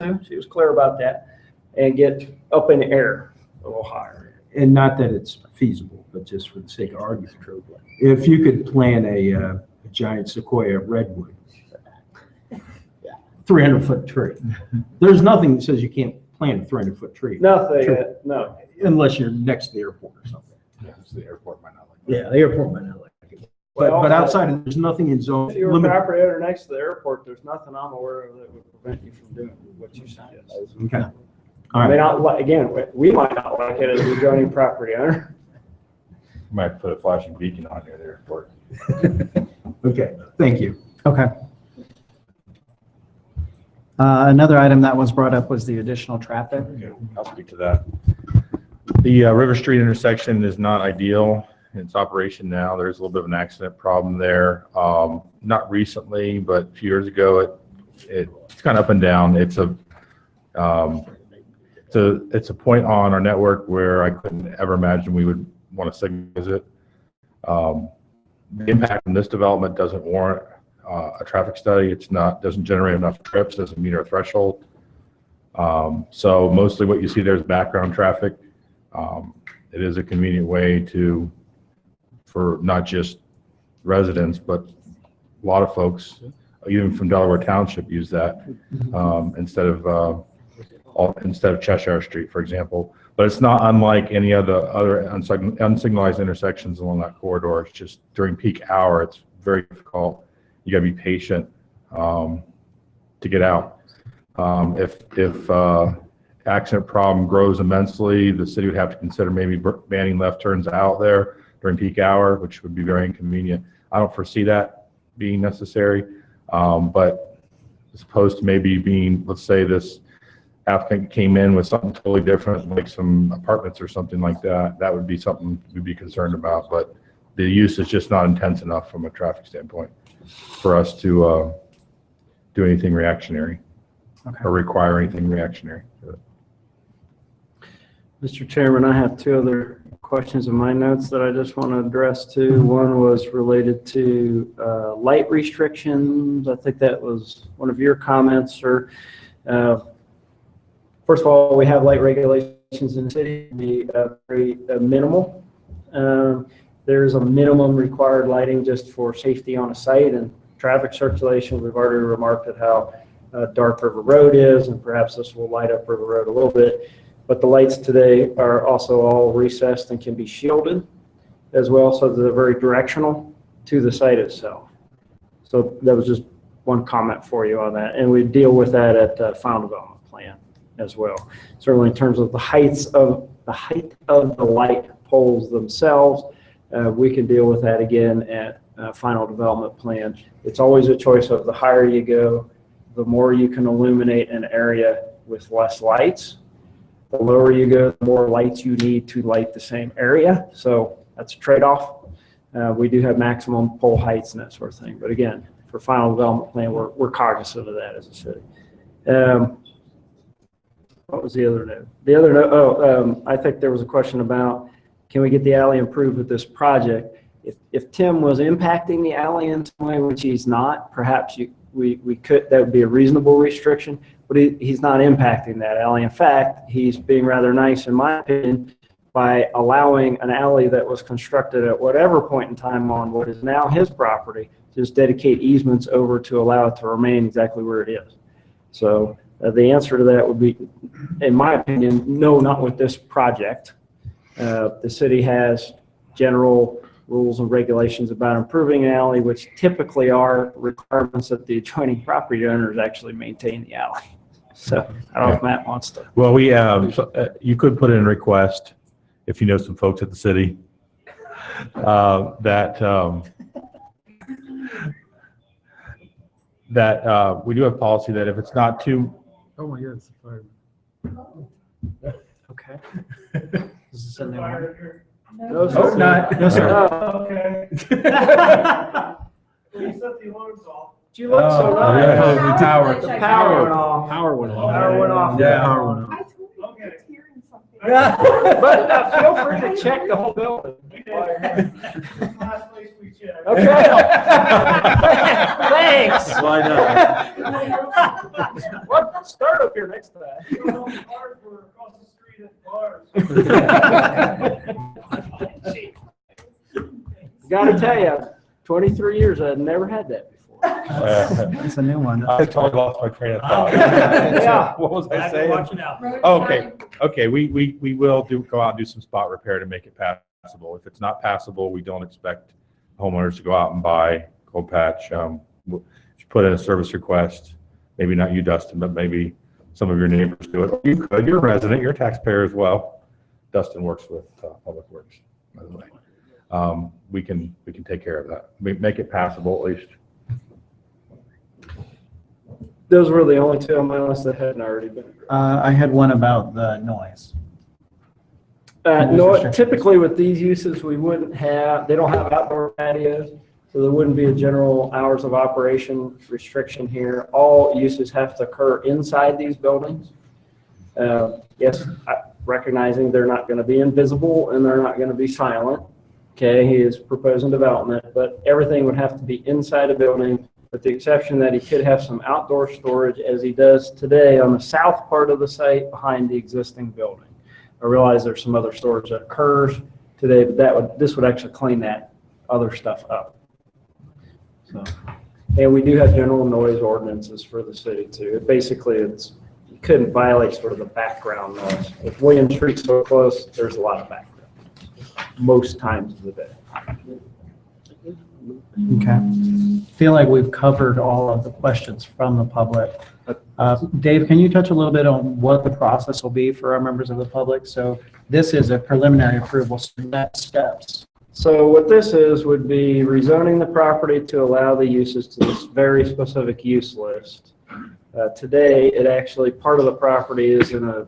to. She was clear about that, and get up in the air a little higher. And not that it's feasible, but just for the sake of argument, if you could plant a giant sequoia redwood, 300-foot tree. There's nothing that says you can't plant a 300-foot tree. Nothing, no. Unless you're next to the airport or something. Yeah, so the airport might not like Yeah, the airport might not like it. But outside of, there's nothing in zone. If you're a property owner next to the airport, there's nothing I'm aware of that would prevent you from doing what you suggest. Okay. All I right. mean, again, we might not like it as the adjoining property owner. You might put a flashing beacon on near the airport. Okay, thank you. Okay. Another item that was brought up was the additional traffic. Yeah, I'll speak to that. The River Street intersection is not ideal in its operation now. There's a little bit of an accident problem there. Not recently, but a few years ago, it's kind of up and down. It's a point on our network where I couldn't ever imagine we would want to signal visit. The impact on this development doesn't warrant a traffic study. Doesn't generate enough trips, doesn't meet our threshold. So mostly what you see there is background traffic. It is a convenient way for not just residents, but a lot of folks, even from Delaware Township, use that instead of Cheshire Street, for example. But it's not unlike any other unsignalized intersections along that corridor. It's just during peak hour, it's very difficult. You got to be patient to get out. If accident problem grows immensely, the city would have to consider maybe banning left turns out there during peak hour, which would be very inconvenient. I don't foresee that being necessary, but as opposed to maybe being, let's say this applicant came in with something totally different, like some apartments or something like that, that would be something we'd be concerned about. But the use is just not intense enough from a traffic standpoint for us to do anything reactionary or require anything reactionary. Mr. Chairman, I have two other questions in my notes that I just want to address too. One was related to light restrictions. I think that was one of your comments, sir. First of all, we have light regulations in the city, very minimal. There's a minimum required lighting just for safety on a site and traffic circulation. We've already remarked at how dark River Road is, and perhaps this will light up River Road a little bit. But the lights today are also all recessed and can be shielded as well, so they're very directional to the site itself. So that was just one comment for you on that, and we deal with that at final development plan as well. Certainly in terms of the height of the light poles themselves, we can deal with that again at final development plan. It's always a choice of the higher you go, the more you can illuminate an area with less lights. The lower you go, the more lights you need to light the same area. So that's a trade-off. We do have maximum pole heights and that sort of thing. But again, for final development plan, we're cognizant of that as a city. What was the other note? The other note, I think there was a question about, can we get the alley improved with this project? If Tim was impacting the alley in some way, which he's not, perhaps we could, that would be a reasonable restriction, but he's not impacting that alley. In fact, he's being rather nice, in my opinion, by allowing an alley that was constructed at whatever point in time on what is now his property, just dedicate easements over to allow it to remain exactly where it is. So the answer to that would be, in my opinion, no, not with this project. The city has general rules and regulations about improving an alley, which typically are requirements that the adjoining property owners actually maintain the alley. So I don't know if Matt wants to. Well, you could put in a request, if you know some folks at the city, that we do have policy that if it's not too. Oh my God, it's a fire. Okay. Is this in there? No, sir. Not. No, sir. Oh, okay. You set the alarms off. You look so nice. The tower. The power went off. Power went off. Power went off. Yeah, power went off. I told you I was hearing something. But feel free to check the whole building. Last place we checked. Okay. Thanks. Why not? What, start up here next time. Gotta tell you, 23 years, I've never had that before. That's a new one. I totally lost my train of thought. Yeah. What was I saying? Oh, okay, we will go out and do some spot repair to make it passable. If it's not passable, we don't expect homeowners to go out and buy cold patch. Put in a service request, maybe not you, Dustin, but maybe some of your neighbors do it. Or you could, you're a resident, you're a taxpayer as well. Dustin works with Public Works, by the way. We can take care of that. Make it passable at least. Those were the only two on my list that hadn't already been addressed. I had one about the noise. No, typically with these uses, we wouldn't have, they don't have outdoor patios, so there wouldn't be a general hours of operation restriction here. All uses have to occur inside these buildings. Yes, recognizing they're not going to be invisible and they're not going to be silent. Okay, he is proposing development, but everything would have to be inside a building, with the exception that he could have some outdoor storage as he does today on the south part of the site behind the existing building. I realize there's some other storage that occurs today, but this would actually clean that other stuff up. So, and we do have general noise ordinances for the city too. Basically, you couldn't violate sort of the background noise. If William Street's so close, there's a lot of background most times of the day. Okay. Feel like we've covered all of the questions from the public. Dave, can you touch a little bit on what the process will be for our members of the public? So this is a preliminary approval, so next steps. So what this would be rezoning the property to allow the uses to this very specific use list. Today, part of the property is in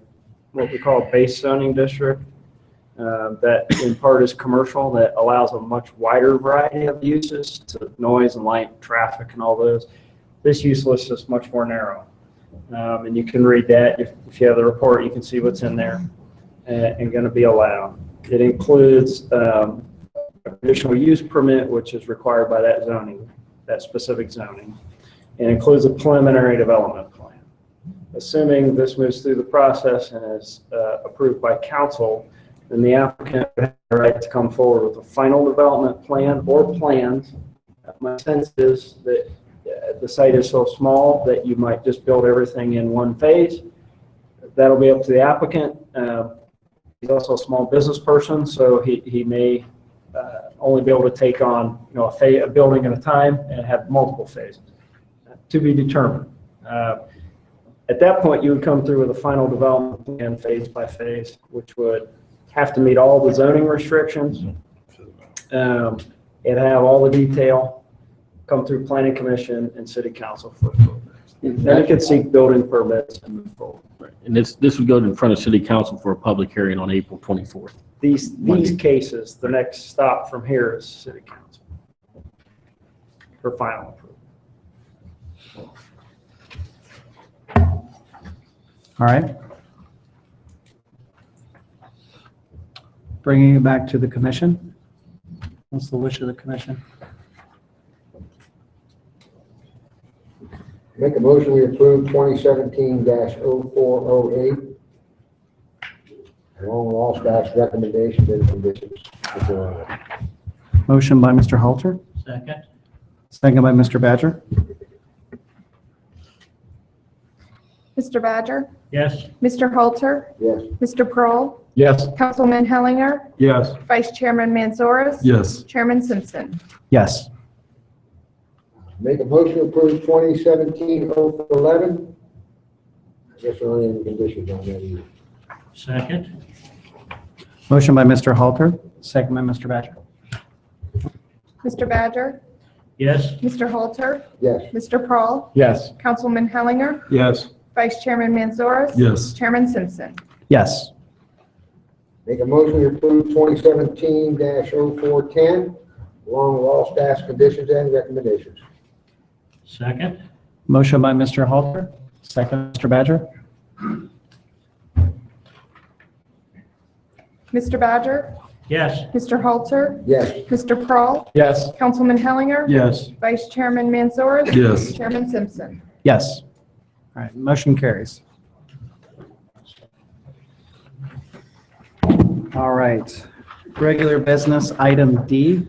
what we call a base zoning district. That in part is commercial, that allows a much wider variety of uses to noise and light, traffic and all those. This use list is much more narrow. And you can read that. If you have the report, you can see what's in there and going to be allowed. It includes a conditional use permit, which is required by that zoning, that specific zoning. It includes a preliminary development plan. Assuming this moves through the process and is approved by council, then the applicant would have the right to come forward with a final development plan or plans. My sense is that the site is so small that you might just build everything in one phase. That'll be up to the applicant. He's also a small business person, so he may only be able to take on a building at a time and have multiple phases to be determined. At that point, you would come through with a final development plan phase by phase, which would have to meet all the zoning restrictions and have all the detail, come through planning commission and city council for approval. Then it could seek building permits and move forward. Right. And this would go in front of city council for a public hearing on April 24th. These cases, the next stop from here is city council for final approval. All right. Bringing it back to the commission. What's the wish of the commission? Make a motion, we approve 2017-0408. Along with all staff's recommendations and conditions. Motion by Mr. Halter, Second. second by Mr. Badger. Mr. Badger? Yes. Mr. Halter? Yes. Mr. Prohl? Yes. Councilman Hellinger? Yes. Vice Chairman Manzoris? Yes. Chairman Simpson? Yes. Make a motion to approve 2017-0411. I guess there aren't any conditions on that either. Second. Motion by Mr. Halter, second by Mr. Badger. Mr. Badger? Yes. Mr. Halter? Yes. Mr. Prohl? Yes. Councilman Hellinger? Yes. Vice Chairman Manzoris? Yes. Chairman Simpson? Yes. Make a motion to approve 2017-0410, along with all staff's conditions and recommendations. Second. Motion by Mr. Halter, second Mr. Badger. Mr. Badger? Yes. Mr. Halter? Yes. Mr. Kroll? Yes. Councilman Hellinger? Yes. Vice Chairman Mansoris? Yes. Chairman Simpson? Yes. All right, motion carries. All right, regular business, item D.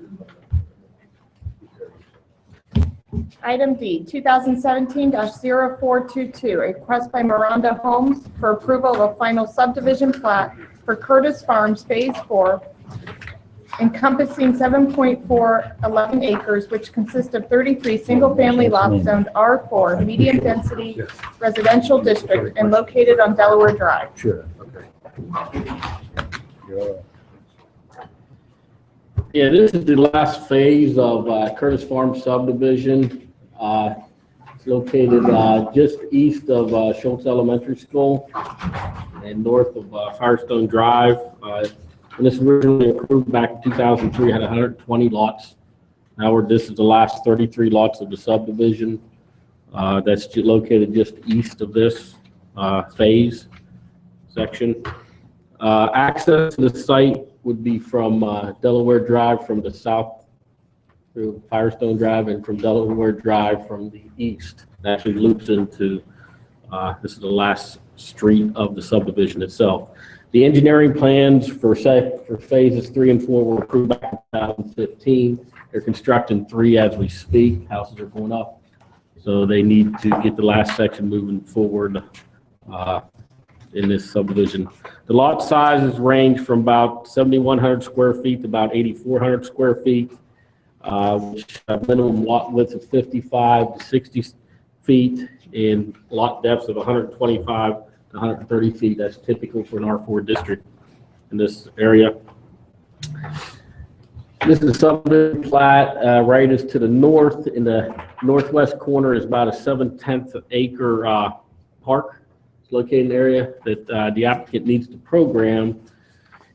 Item D, 2017-0422, a request by Miranda Homes for approval of a final subdivision plat for Curtis Farms Phase 4 encompassing 7.411 acres, which consist of 33 single-family lots zoned R4, medium-density residential district, and located on Delaware Drive. Sure. Yeah, this is the last phase of Curtis Farm subdivision. It's located just east of Schultz Elementary School and north of Firestone Drive. When this was originally approved back in 2003, it had 120 lots. Now this is the last 33 lots of the subdivision. That's located just east of this phase section. Access to the site would be from Delaware Drive from the south through Firestone Drive, and from Delaware Drive from the east. It actually loops into, this is the last street of the subdivision itself. The engineering plans for phases 3 and 4 were approved back in 2015. They're constructing 3 as we speak. Houses are going up. So they need to get the last section moving forward in this subdivision. The lot sizes range from about 7,100 square feet to about 8,400 square feet, which have minimum lot width of 55 to 60 feet and lot depths of 125 to 130 feet. That's typical for an R4 district in this area. This is a subdivision plat. Right is to the north. In the northwest corner is about a 7/10 acre park. It's located in an area that the applicant needs to program.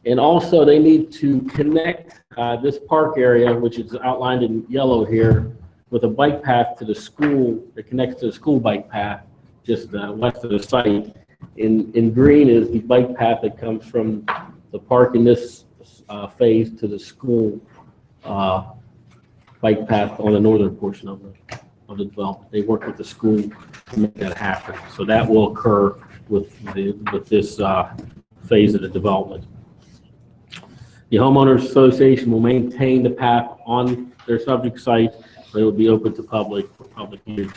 And also they need to connect this park area, which is outlined in yellow here, with a bike path to the school that connects to the school bike path just west of the site. In green is the bike path that comes from the park in this phase to the school bike path on the northern portion of the development. They work with the school to make that happen. So that will occur with this phase of the development. The homeowners association will maintain the path on their subject site, but it will be open to public for public use.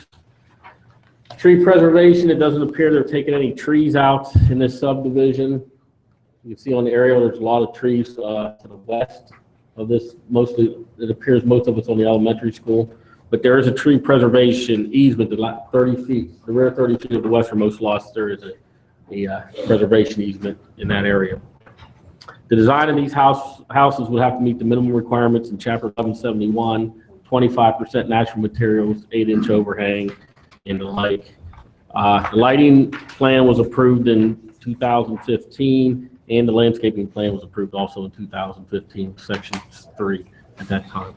Tree preservation, it doesn't appear they're taking any trees out in this subdivision. You can see on the aerial, there's a lot of trees to the west of this. Mostly, it appears most of it's on the elementary school, but there is a tree preservation easement, the 30 feet, the rear 30 feet of the westernmost lots, there is a preservation easement in that area. The design of these houses would have to meet the minimum requirements in Chapter 1171, 25% natural materials, 8-inch overhang, and the like. The lighting plan was approved in 2015, and the landscaping plan was approved also in 2015, Section 3 at that time.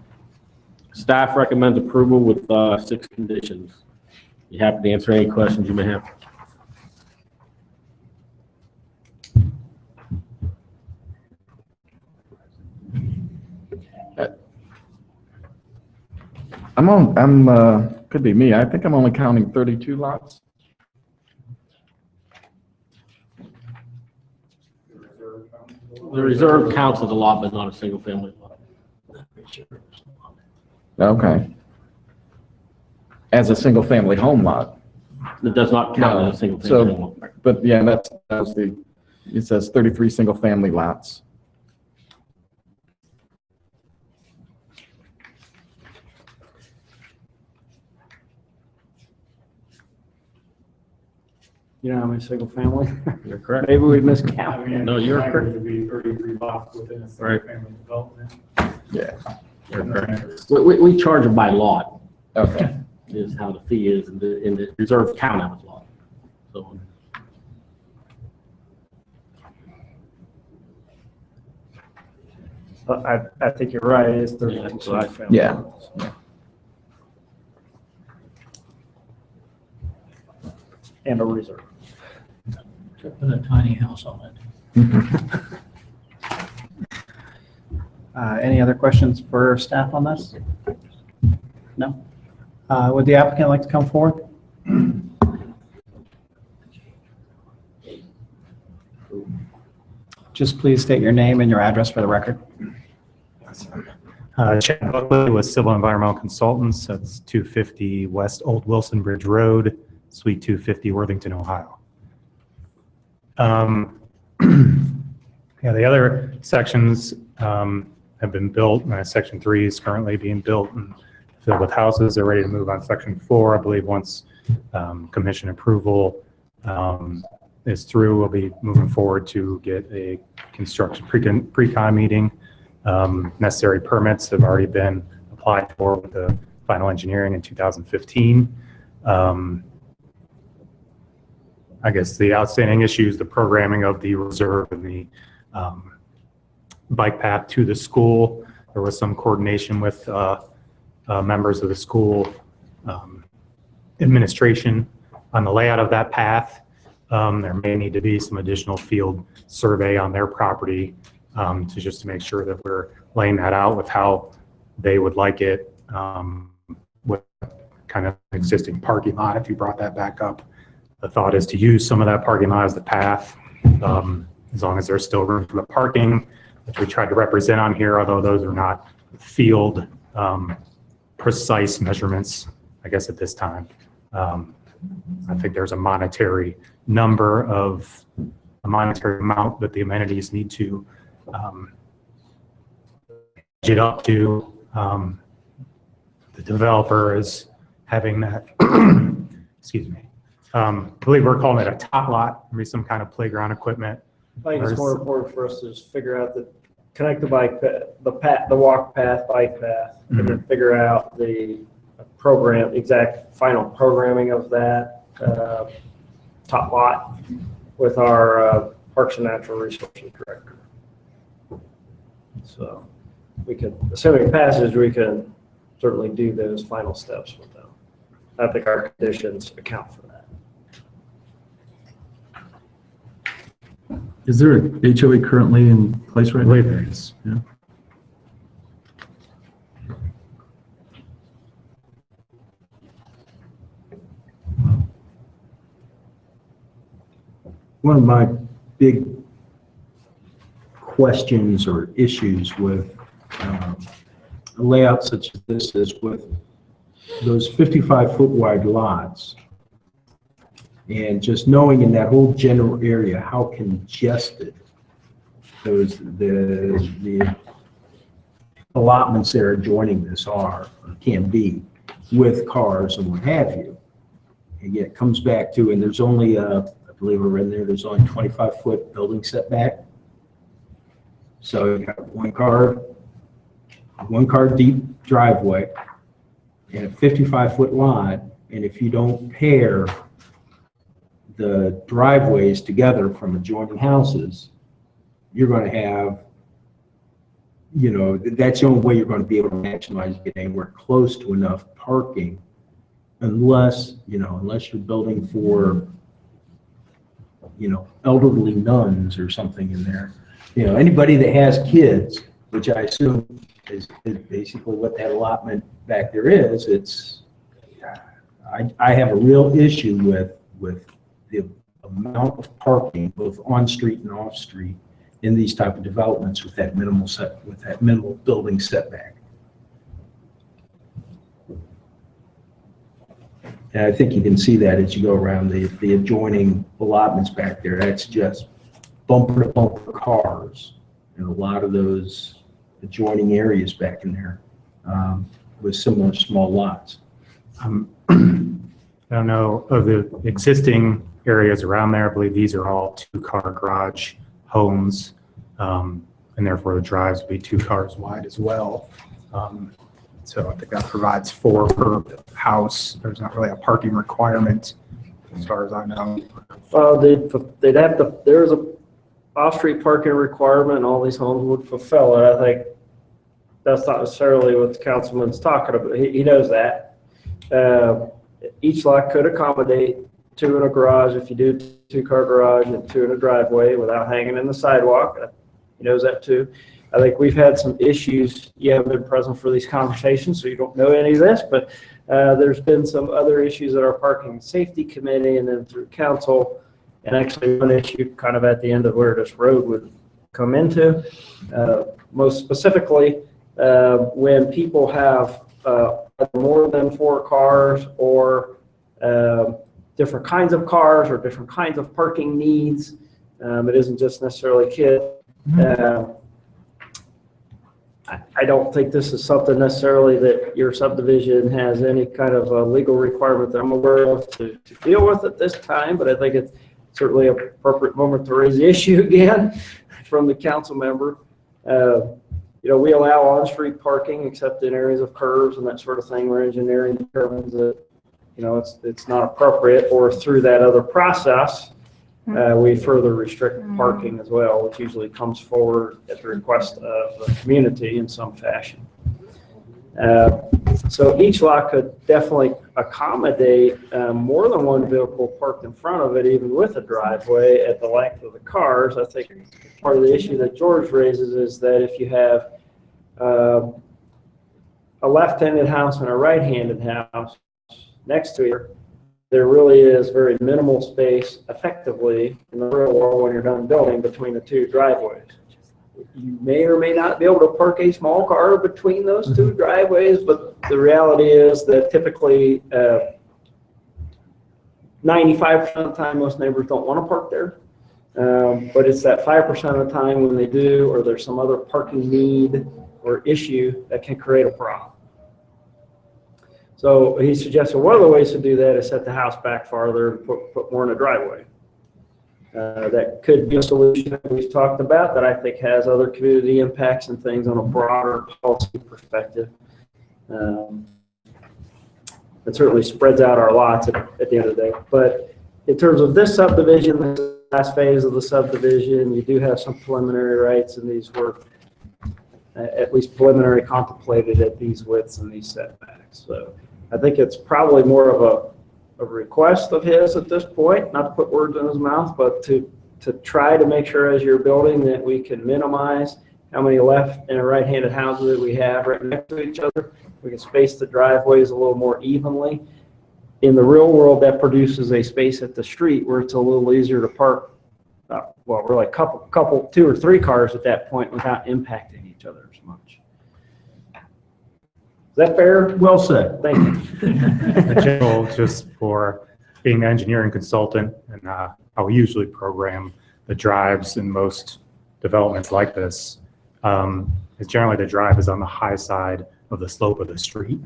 Staff recommends approval with 6 conditions. Be happy to answer any questions you may have. Could be me. I think I'm only counting 32 lots. The reserve counts as a lot, but not a single family lot. Okay. As a single family home lot. It does not count as a single family home. But yeah, that's it says 33 single family lots. You know how many single family? You're correct. Maybe we miscounted. No, you're correct. To be 33 lots within a Right. single-family development. Yeah. You're correct. We charge them by lot, Okay. is how the fee is, and the reserve count as lot. So I think you're right, it's Yeah, 32 that's what I single family. Yeah. And a reserve. Put a tiny house on it. Any other questions for staff on this? No? Would the applicant like to come forward? Just please state your name and your address for the record. Chad Buckley with Civil Environmental Consultants. That's 250 West Old Wilson Bridge Road, Suite 250, Worthington, Ohio. Yeah, the other sections have been built. Section 3 is currently being built and filled with houses. They're ready to move on Section 4. I believe once commission approval is through, we'll be moving forward to get a construction pre-con meeting. Necessary permits have already been applied for with the final engineering in 2015. I guess the outstanding issues, the programming of the reserve and the bike path to the school. There was some coordination with members of the school administration on the layout of that path. There may need to be some additional field survey on their property to make sure that we're laying that out with how they would like it, with kind of existing parking lot. If you brought that back up, the thought is to use some of that parking lot as the path, as long as there's still room for the parking, which we tried to represent on here, although those are not field precise measurements, I guess, at this time. I think there's a monetary amount that the amenities need to get up to. The developer is having that, excuse me, I believe we're calling it a top lot, maybe some kind of playground equipment. I think it's more important for us to just figure out connect the bike path, the walk path, bike path, and then figure out the exact final programming of that top lot with our Parks and Natural Resources Director. So we can, assuming passage, we can certainly do those final steps with them. I think our conditions account for that. Is there a HOA currently in place right now? I believe there is. Yeah. One of my big questions or issues with a layout such as this is with those 55-foot wide lots, and just knowing in that whole general area how congested the allotments that are adjoining this are or can be with cars and what have you. Again, it comes back to, and there's only I believe we're in there, there's only 25-foot building setback. So you got one car deep driveway and a 55-foot lot, and if you don't pair the driveways together from adjoining houses, you're going to have, that's the only way you're going to be able to maximize getting anywhere close to enough parking, unless you're building for, elderly nuns or something in there. Anybody that has kids, which I assume is basically what that allotment back there is, I have a real issue with the amount of parking, both on street and off street, in these type of developments with that minimal building setback. And I think you can see that as you go around the adjoining allotments back there. That's just bumper to bumper cars, and a lot of those adjoining areas back in there with similar small lots. I don't know of the existing areas around there. I believe these are all 2-car garage homes, and therefore the drives will be 2 cars wide as well. So I think that provides 4 per house. There's not really a parking requirement as far as I know. Well, they'd have to, there's a off-street parking requirement, and all these homes would fulfill it. I think that's not necessarily what the councilman's talking about. He knows that. Each lot could accommodate 2 in a garage if you do 2-car garage and 2 in a driveway without hanging in the sidewalk. He knows that too. I think we've had some issues. You haven't been present for these conversations, so you don't know any of this, but there's been some other issues at our Parking and Safety Committee and then through council, and actually one issue kind of at the end of where this road would come into. Most specifically, when people have more than 4 cars or different kinds of cars or different kinds of parking needs. It isn't just necessarily kids. I don't think this is something necessarily that your subdivision has any kind of a legal requirement that I'm aware of to deal with at this time, but I think it's certainly an appropriate moment to raise the issue again from the council member. You know, we allow on-street parking except in areas of curves and that sort of thing where engineering determines that, you know, it's not appropriate, or through that other process, we further restrict parking as well, which usually comes forward at the request of the community in some fashion. So each lot could definitely accommodate more than one vehicle parked in front of it, even with a driveway at the length of the cars. I think part of the issue that George raises is that if you have a left-handed house and a right-handed house next to you, there really is very minimal space effectively in the real world when you're done building between the 2 driveways. You may or may not be able to park a small car between those 2 driveways, but the reality is that typically 95% of the time most neighbors don't want to park there. But it's that 5% of the time when they do, or there's some other parking need or issue that can create a problem. So he suggested one of the ways to do that is set the house back farther and put more in a driveway. That could be a solution that we've talked about that I think has other community impacts and things on a broader policy perspective. It certainly spreads out our lots at the end of the day. But in terms of this subdivision, the last phase of the subdivision, you do have some preliminary rights, and these were at least preliminary contemplated at these widths and these setbacks. So I think it's probably more of a request of his at this point, not to put words in his mouth, but to try to make sure as you're building that we can minimize how many left and right-handed houses that we have right next to each other. We can space the driveways a little more evenly. In the real world, that produces a space at the street where it's a little easier to park, well, really couple, 2 or 3 cars at that point without impacting each other as much. Is that fair? Well said. Thank you. In general, just for being an engineering consultant and how we usually program the drives in most developments like this, is generally the drive is on the high side of the slope of the street.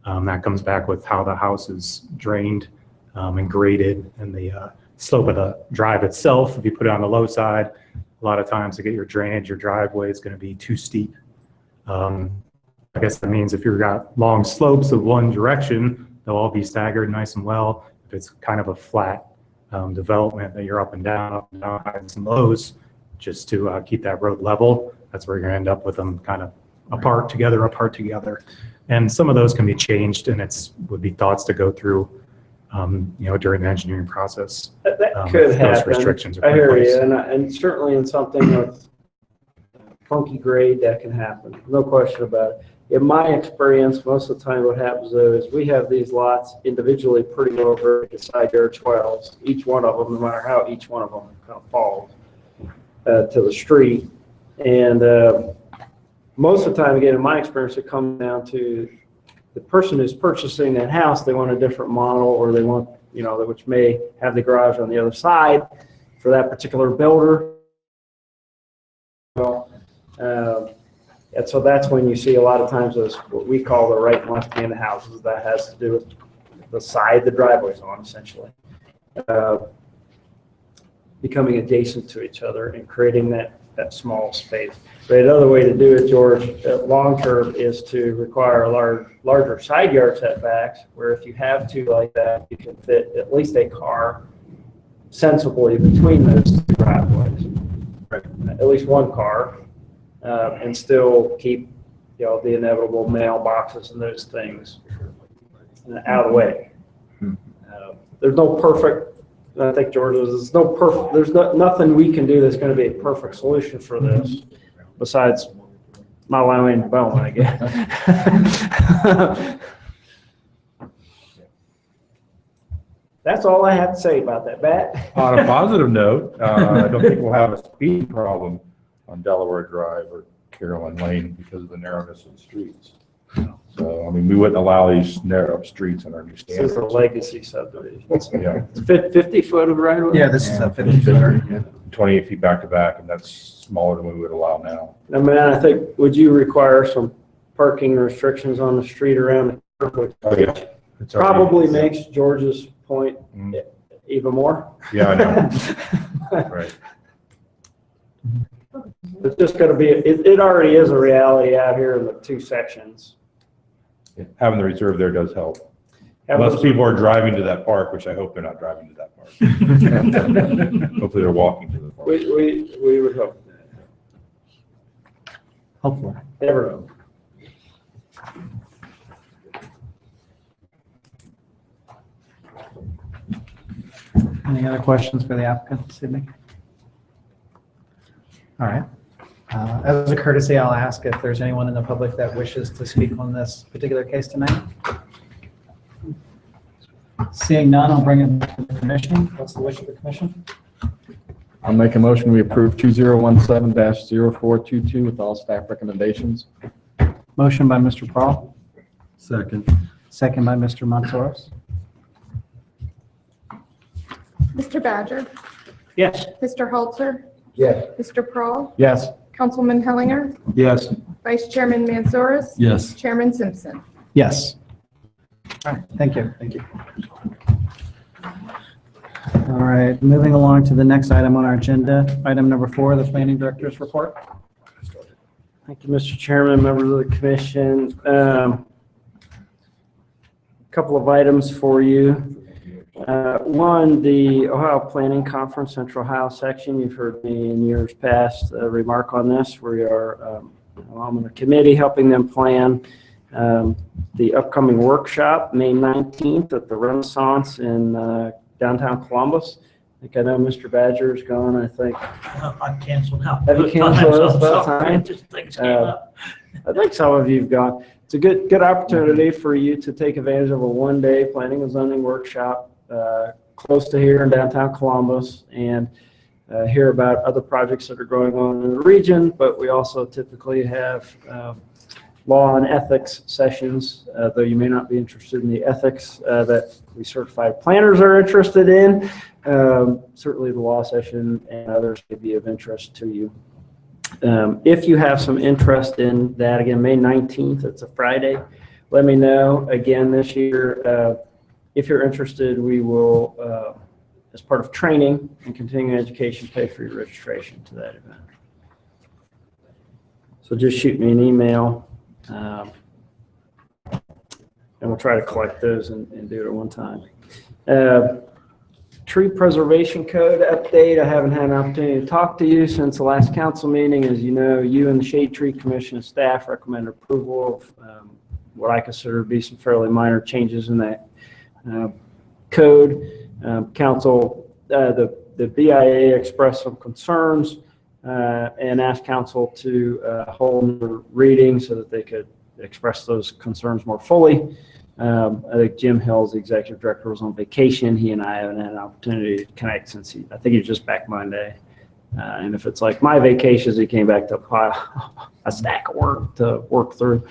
That comes back with how the house is drained and graded, and the slope of the drive itself. If you put it on the low side, a lot of times to get your drainage, your driveway is going to be too steep. I guess that means if you've got long slopes of one direction, they'll all be staggered nice and well. If it's kind of a flat development that you're up and down, highs and lows, just to keep that road level, that's where you're going to end up with them kind of apart together. And some of those can be changed, and would be thoughts to go through, during the engineering process. That could happen. Those restrictions are I hear put in place. you, and certainly in something with funky grade that can happen, no question about it. In my experience, most of the time what happens though is we have these lots individually pretty over the side yard 12s, each one of them, no matter how each one of them kind of falls to the street. And most of the time, again, in my experience, it comes down to the person who's purchasing that house. They want a different model, or they want, which may have the garage on the other side for that particular builder. And so that's when you see a lot of times those what we call the right and left-handed houses. That has to do with the side the driveway's on, essentially, becoming adjacent to each other and creating that small space. But another way to do it, George, long-term, is to require larger side yard setbacks, where if you have 2 like that, you can fit at least a car sensibly between those 2 driveways. Right. At least 1 car. And still keep, the inevitable mailboxes and those things out of the way. There's no perfect. I think George, there's nothing we can do that's going to be a perfect solution for this, besides My Wyoming Belmont, I guess. That's all I have to say about that, Bat. On a positive note, I don't think we'll have a speed problem on Delaware Drive or Carolyn Lane because of the narrowness of the streets. So, I mean, we wouldn't allow these narrow streets in our new This is a standards. legacy subdivision. Yeah, It's 50 foot of right of way? Yeah, this is a 50 footer. 28 feet back to back, and that's smaller than we would allow now. Now, man, I think, would you require some parking restrictions on the street around the curve, which Oh, yeah. It's already- probably makes George's point Mm. even more? Yeah, I know. Right. It's just gonna be, it already is a reality out here in the two sections. Yeah, having the reserve there does help. Unless people are driving to that park, which I hope they're not driving to that park. Hopefully they're walking to the park. We would hope. Hopefully. Never know. Any other questions for the applicant, Sydney? All right. As a courtesy, I'll ask if there's anyone in the public that wishes to speak on this particular case tonight. Seeing none, I'll bring it back to the commission. What's the wish of the commission? I'll make a motion, we approve 2017-0422 with all staff recommendations. Motion by Mr. Prohl, Second. second by Mr. Montouris. Mr. Badger, Yes. Mr. Halter, Yes. Mr. Prohl, Yes. Councilman Hellinger, Yes. Vice Chairman Mansoris, Yes. Chairman Simpson. Yes. All right, thank you. Thank you. All right, moving along to the next item on our agenda, item number 4, the planning director's report. Thank you, Mr. Chairman, members of the commission. Couple of items for you. One, the Ohio Planning Conference, Central Ohio section. You've heard me in years past remark on this. We are, I'm on the committee helping them plan the upcoming workshop, May 19th at the Renaissance in downtown Columbus. I think I know Mr. Badger is going, I think. I've canceled out. Have you canceled those by the Sorry, time? just things came up. I think some of you've gone. It's a good opportunity for you to take advantage of a one-day planning and zoning workshop close to here in downtown Columbus and hear about other projects that are going on in the region, but we also typically have law and ethics sessions, though you may not be interested in the ethics that we certified planners are interested in. Certainly the law session and others may be of interest to you. If you have some interest in that, again, May 19th, it's a Friday, let me know. Again, this year, if you're interested, we will, as part of training and continuing education, pay for your registration to that event. So just shoot me an email, and we'll try to collect those and do it at one time. Tree preservation code update. I haven't had an opportunity to talk to you since the last council meeting. As you know, you and the Shade Tree Commission staff recommend approval of what I consider to be some fairly minor changes in that code. Council, the BIA expressed some concerns and asked council to hold a reading so that they could express those concerns more fully. I think Jim Hills, the executive director, was on vacation. He and I haven't had an opportunity to connect since I think he was just back Monday. And if it's like my vacations, he came back to a stack of work to work through.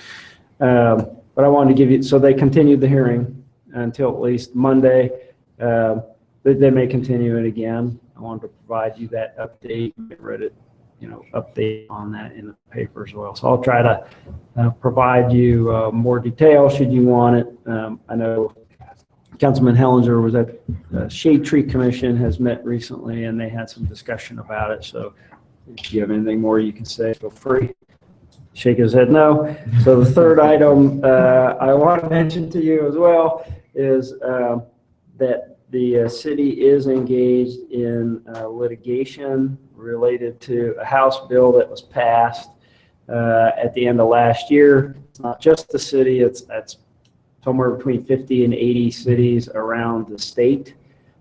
But I wanted to give you, so they continued the hearing until at least Monday. They may continue it again. I wanted to provide you that update. I read it, update on that in the paper as well. So I'll try to provide you more detail should you want it. I know Councilman Hellinger was at Shade Tree Commission, has met recently, and they had some discussion about it. So if you have anything more you can say, feel free. Shake his head no. So the third item I want to mention to you as well is that the city is engaged in litigation related to a House bill that was passed at the end of last year. It's not just the city, it's somewhere between 50 and 80 cities around the state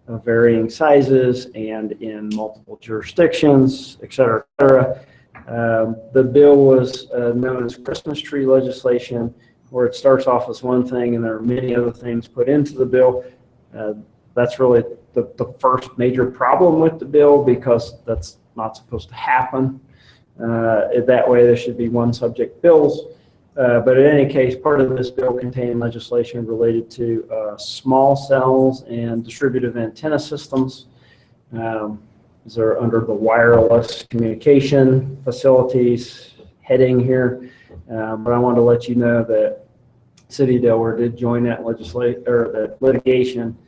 of varying sizes and in multiple jurisdictions, et cetera, et cetera. The bill was known as Christmas tree legislation, where it starts off as one thing and there are many other things put into the bill. That's really the first major problem with the bill, because that's not supposed to happen. That way there should be one subject bills. But in any case, part of this bill contained legislation related to small cells and distributive antenna systems. These are under the wireless communication facilities heading here. But I wanted to let you know that City of Delaware did join that that litigation.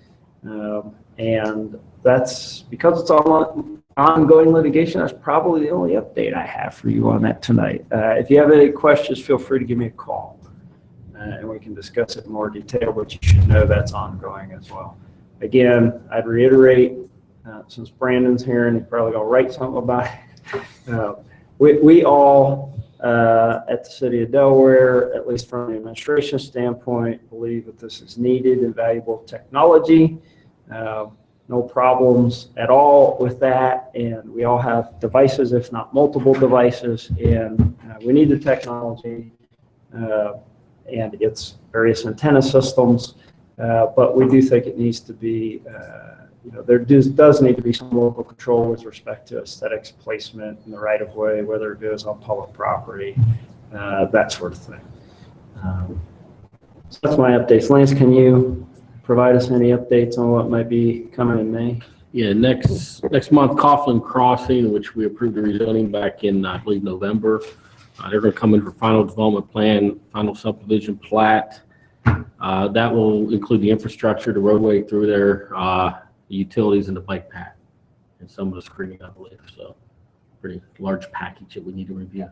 And that's because it's ongoing litigation. That's probably the only update I have for you on that tonight. If you have any questions, feel free to give me a call, and we can discuss it in more detail, but you should know that's ongoing as well. Again, I'd reiterate, since Brandon's here and he's probably going to write something about it, we all at the City of Delaware, at least from the administration standpoint, believe that this is needed and valuable technology. No problems at all with that, and we all have devices, if not multiple devices, and we need the technology and its various antenna systems, but we do think it needs to be, there does need to be some local control with respect to aesthetics, placement in the right of way, whether it goes on public property, that sort of thing. So that's my updates. Lance, can you provide us any updates on what might be coming in May? Yeah, next month, Coughlin Crossing, which we approved the rezoning back in, I believe, November. They're going to come in for final development plan, final subdivision plat. That will include the infrastructure, the roadway through there, the utilities, and the bike path, and some of the screening, I believe. So, pretty large package that we need to review.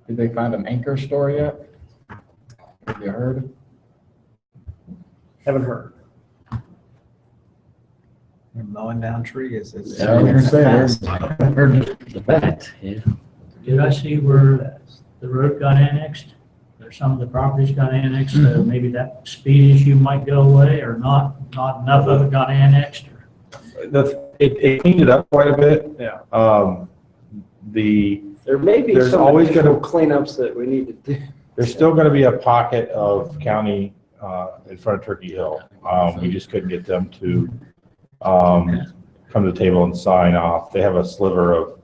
Did they find an anchor store yet? Have you heard? Haven't heard. You're mowing down trees. Yeah, I was gonna say, I heard the bat, yeah. Did I see where the road got annexed? Or some of the properties got annexed, so maybe that speed issue might go away, or not enough of it got annexed? It cleaned it up quite a bit. Yeah. There may be There's some always additional cleanups that we need to do. There's still going to be a pocket of county in front of Turkey Hill. We just couldn't get them to come to the table and sign off. They have a sliver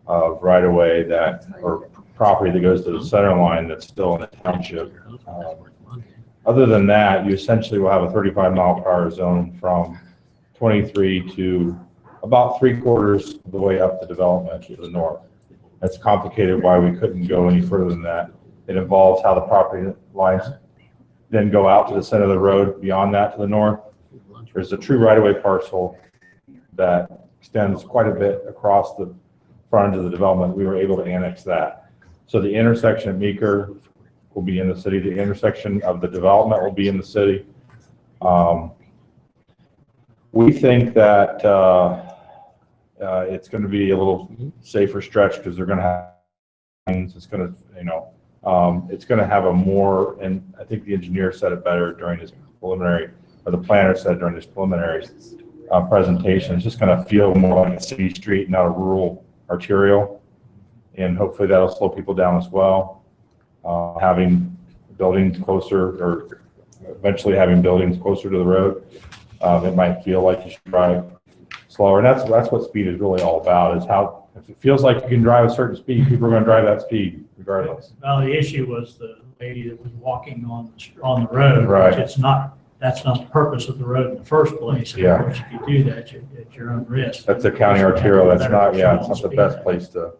of right-of-way or property that goes to the center line that's still in the township. Other than that, you essentially will have a 35-mile-per-hour zone from 23 to about 3/4 of the way up the development to the north. That's complicated why we couldn't go any further than that. It involves how the property lines then go out to the center of the road beyond that to the north. There's a true right-of-way parcel that extends quite a bit across the front of the development. We were able to annex that. So the intersection of Meeker will be in the city. The intersection of the development will be in the city. We think that it's going to be a little safer stretch because they're going to have, it's going to, it's going to have a more, and I think the engineer said it better during his preliminary, or the planner said during his preliminary presentation, it's just going to feel more like a city street, not a rural arterial. And hopefully that'll slow people down as well. Having buildings closer, or eventually having buildings closer to the road, it might feel like you should drive slower. And that's what speed is really all about, is how, if it feels like you can drive a certain speed, people are going to drive that speed regardless. Well, the issue was the lady that was walking on the road. Right. Which that's not the purpose of the road in the first place. And Yeah. of course, if you do that, you're at your own risk. That's a county arterial. That's not, yeah, it's not the best place to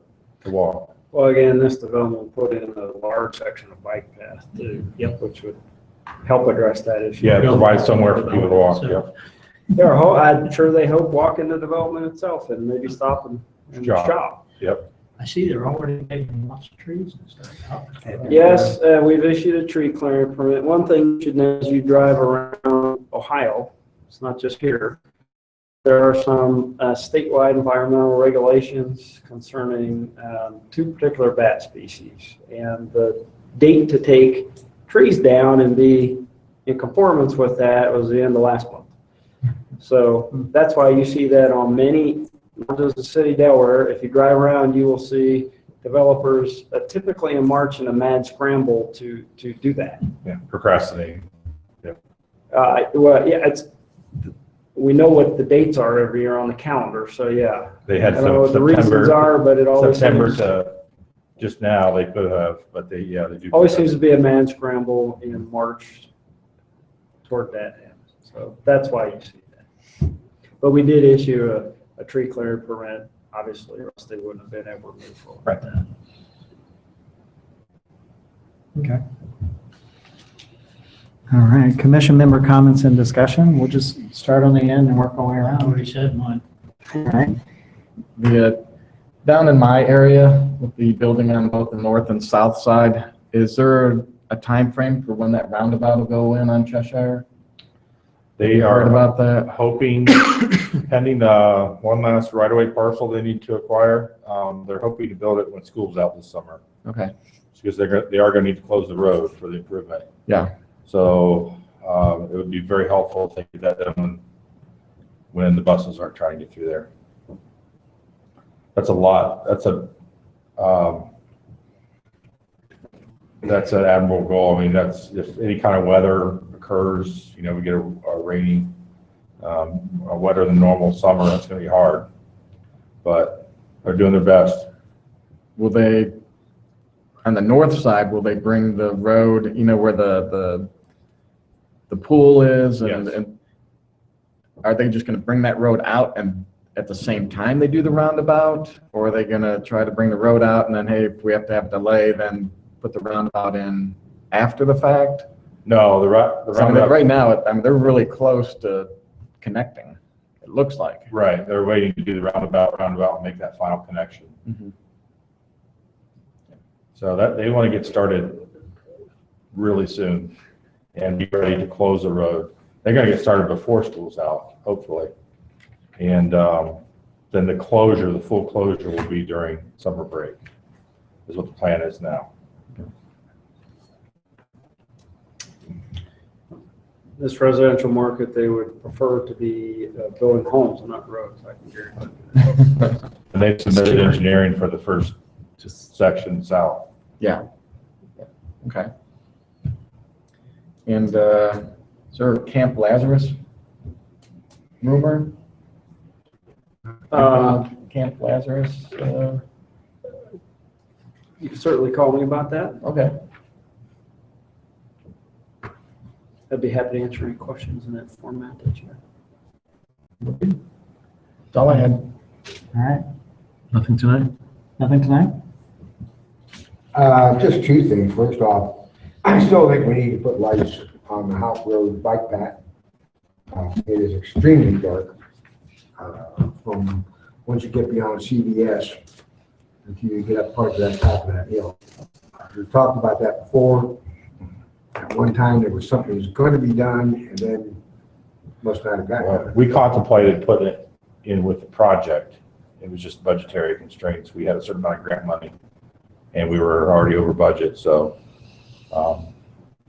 walk. Well, again, this development will put in a large section of bike path too, which would help address that issue. Yeah, it provides somewhere for people to walk, So- yeah. I'm sure they hope walk in the development itself and maybe stop and shop. Yep. I see they're already making lots of trees and stuff. Yes, we've issued a tree clearing permit. One thing you should know as you drive around Ohio, it's not just here, there are some statewide environmental regulations concerning two particular bat species. And the date to take trees down and be in conformance with that was the end of last month. So that's why you see that on many not just the city of Delaware. If you drive around, you will see developers typically in March in a mad scramble to do that. Yeah, procrastinating. Well, yeah, we know what the dates are every year on the calendar, so yeah. They I had don't know what the reasons September, are, but it always September seems, to just now, they could have, but they do. always seems to be a mad scramble in March toward that end. So that's why you see that. But we did issue a tree clearing permit, obviously, or else they wouldn't have been able to move forward. Right. with that. Okay. All right, commission member comments and discussion. We'll just start on the end and work our way I around. already said mine. All right. Down in my area, with the building on both the north and south side, is there a time frame for when that roundabout will go in on Cheshire? They Heard are about that? hoping, pending one last right-of-way parcel they need to acquire. They're hoping to build it when school's out this summer, Okay, because they are going to need to close the road for the improvement. yeah, So it would be very helpful if they get that done when the buses aren't trying to get through there. That's a lot. That's an admirable goal. I mean, that's if any kind of weather occurs, we get a rainy, a wetter than normal summer, that's going to be hard. But they're doing their best. will they, on the north side, will they bring the road, where the pool is? Yes. And are they just gonna bring that road out and at the same time they do the roundabout? Or are they gonna try to bring the road out and then, hey, if we have to have a delay, then put the roundabout in after the fact? No, the So, roundabout. right now, they're really close to connecting, it looks like. Right, they're waiting to do the roundabout, and make that final connection. Mhm. So that, they want to get started really soon and be ready to close the road. They're going to get started before school's out, hopefully. And then the full closure will be during summer break, is what the plan is now. This residential market, they would prefer to be building homes and not roads, I can guarantee that. And they submitted engineering for the first section south. Yeah. Okay. And is there a Camp Lazarus rumor? Camp Lazarus? You can certainly call me about that. Okay. I'd be happy to answer any questions in that format that you have. That's all I had. All right. Nothing tonight? Nothing tonight? Just two things. First off, I still think we need to put lights on the House Road bike path. It is extremely dark from once you get beyond CVS until you get up parts of that top of that hill. We've talked about that before. At one time, there was something that was going to be done, and then must not have got done. We contemplated putting it in with the project. It was just budgetary constraints. We had a certain amount of grant money, and we were already over budget, so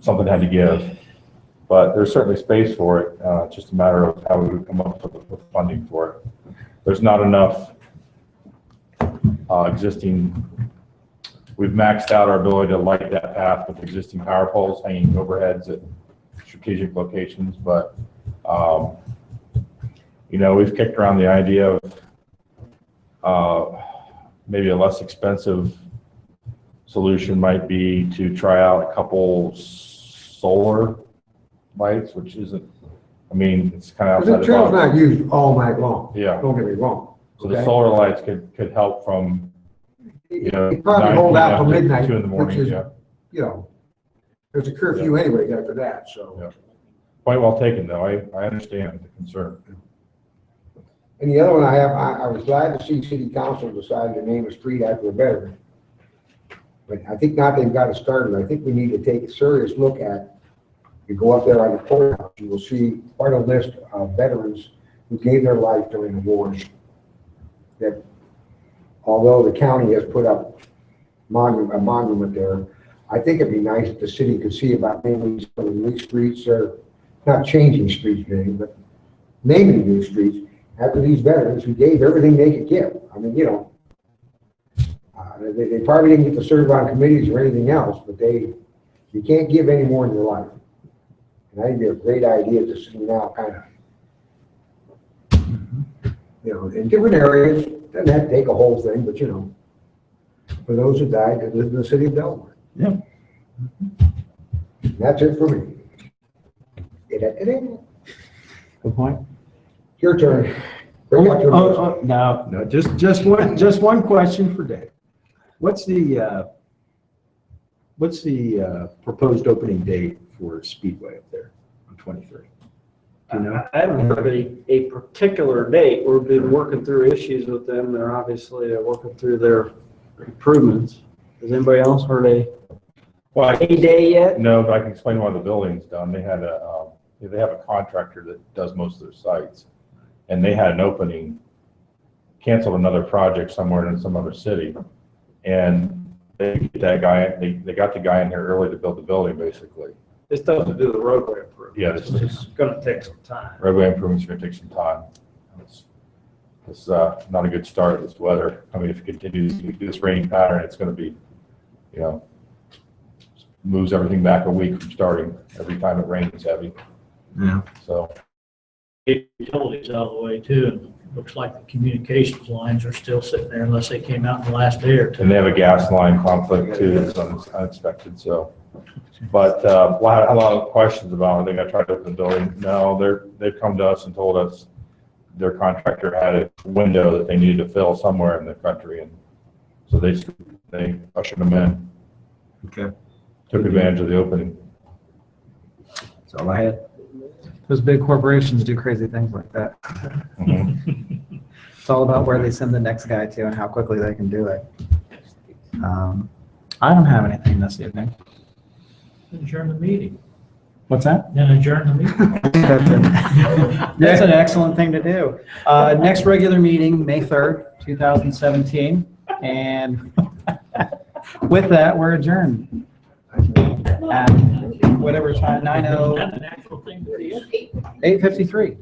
something had to give. But there's certainly space for it. It's just a matter of how we would come up with funding for it. There's not enough existing. We've maxed out our ability to light that path with existing power poles hanging overheads at strategic locations, but we've kicked around the idea of maybe a less expensive solution might be to try out a couple solar lights, which isn't, it's kind of outside The the trail's box. not used all night long. Yeah. Don't get me wrong. So the okay? solar lights could help from, It probably 9 hold out p.m. till to midnight, 2 in the which morning, is, yeah. There's a curfew anyways after that, so. Yeah. Point well taken, though. I understand the concern. And the other one I have, I was glad to see city council decide to name a street after a veteran. But I think now they've got it started, I think we need to take a serious look at, you go up there on the courthouse, you will see quite a list of veterans who gave their life during the wars. That although the county has put up a monument there, I think it'd be nice if the city could see about naming some of the new streets, or not changing streets name, but naming new streets, after these veterans who gave everything they could give. I mean, you know, they probably didn't get to serve on committees or anything else, but you can't give any more in your life. And I think it'd be a great idea to see now kind of, you know, in different areas, doesn't have to take a whole thing, but you know, for those who died that lived in the city of Delaware. Yeah. And that's it for me. Good point. Your turn. Bring up your motion. No, just one question for Dave. What's the proposed opening date for Speedway up there on 23? Do you know? I haven't heard a particular date. We've been working through issues with them. They're obviously working through their improvements. Has anybody else heard a day yet? No, but I can explain why the building's done. They had they have a contractor that does most of their sites, and they had an opening, canceled another project somewhere in some other city, and they got the guy in here early to build the building, basically. This doesn't do the roadway improvement. Yeah, this It's gonna take some time. Roadway improvements are gonna take some time. It's not a good start with this weather. I mean, if it continues to do this rain pattern, it's gonna be, you know, moves everything back a week from starting every time it rains heavy. Yeah. So, Utilities out of the way too, and looks like the communications lines are still sitting there unless they came out in the last day or two. and they have a gas line conflict too that's unexpected, so. But I had a lot of questions about, I think I tried to open the building. No, they've come to us and told us their contractor had a window that they needed to fill somewhere in the country, and so they ushered them in, Okay. took advantage of the opening. That's all I had. Those big corporations do crazy things like that. Mhm. It's all about where they send the next guy to and how quickly they can do it. I don't have anything this evening. Adjourn the meeting. What's that? Then adjourn the meeting. That's an excellent thing to do. Next regular meeting, May 3rd, 2017. And with that, we're adjourned. At whatever time, Is that an actual thing to do? 8:53.